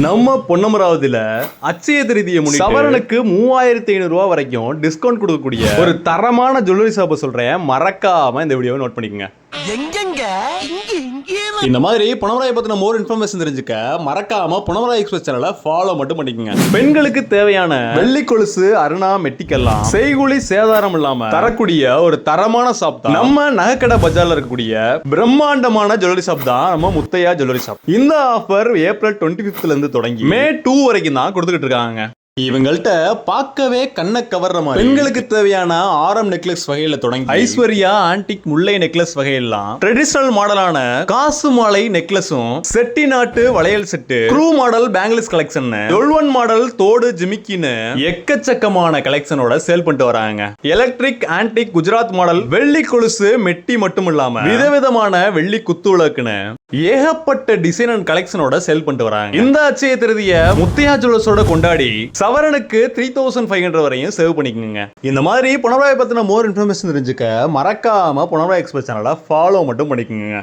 நம்ம பொன்னமராவதியில அச்சய திருதியை முன்னிட்டு சவரனுக்கு 3500 ரூபாய் வரைக்கும் டிஸ்கவுண்ட் கொடுக்கக்கூடிய ஒரு தரமான ஜுவல்லரி ஷாப்பை சொல்றேன். மறக்காம இந்த வீடியோவை நோட் பண்ணிக்கங்க. இந்த மாதிரி பொன்னமராயை பத்தின மோர் இன்ஃபர்மேஷன் தெரிஞ்சுக்க மறக்காம பொன்னமராய் எக்ஸ்பிரஸ் சேனலை ஃபாலோ மட்டும் பண்ணிக்கங்க. பெண்களுக்கு தேவையான வெள்ளி கொலுசு, அருணா, மெட்டிக்கெல்லாம் செய்கூலி சேதாரம் இல்லாம தரக்கூடிய ஒரு தரமான ஷாப் தான் நம்ம நகைக்கடை பஜார்ல இருக்கக்கூடிய பிரம்மாண்டமான ஜுவல்லரி ஷாப் தான் நம்ம முத்தையா ஜுவல்லரி ஷாப். இந்த ஆஃபர் ஏப்ரல் 25th இருந்து தொடங்கி மே 2 வரைக்கும் தான் கொடுத்துக்கிட்டு இருக்காங்க. இவங்கள்ட்ட பார்க்கவே கண்ணை கவர்ற மாதிரி பெண்களுக்கு தேவையான ஆரம் நெக்லஸ் வகையில தொடங்கி ஐஸ்வர்யா ஆன்டிக் முல்லை நெக்லஸ் வகையெல்லாம் ட்ரெடிஷனல் மாடலான காசு மாலை நெக்லஸும், செட்டி நாட்டு வளையல் செட்டு, க்ரூ மாடல் பேங்கிள்ஸ் கலெக்ஷன், டொல்வன் மாடல் தோடு ஜிமிக்கின்னு எக்கச்சக்கமான கலெக்ஷனோட சேல் பண்ணிட்டு வராங்க. எலக்ட்ரிக் ஆன்டிக் குஜராத் மாடல் வெள்ளி கொலுசு, மெட்டி மட்டும் இல்லாம விதவிதமான வெள்ளி குத்து விளக்குன்னு ஏகப்பட்ட டிசைன் அண்ட் கலெக்ஷனோட சேல் பண்ணிட்டு வராங்க. இந்த அச்சய திருதியை முத்தையா ஜுவல்லர்ஸோட கொண்டாடி சவரனுக்கு 3500 வரையும் சேவ் பண்ணிக்கோங்க. இந்த மாதிரி பொன்னமராயை பத்தின மோர் இன்ஃபர்மேஷன் தெரிஞ்சுக்க மறக்காம பொன்னமராய் எக்ஸ்பிரஸ் சேனலை ஃபாலோ மட்டும் பண்ணிக்கோங்க.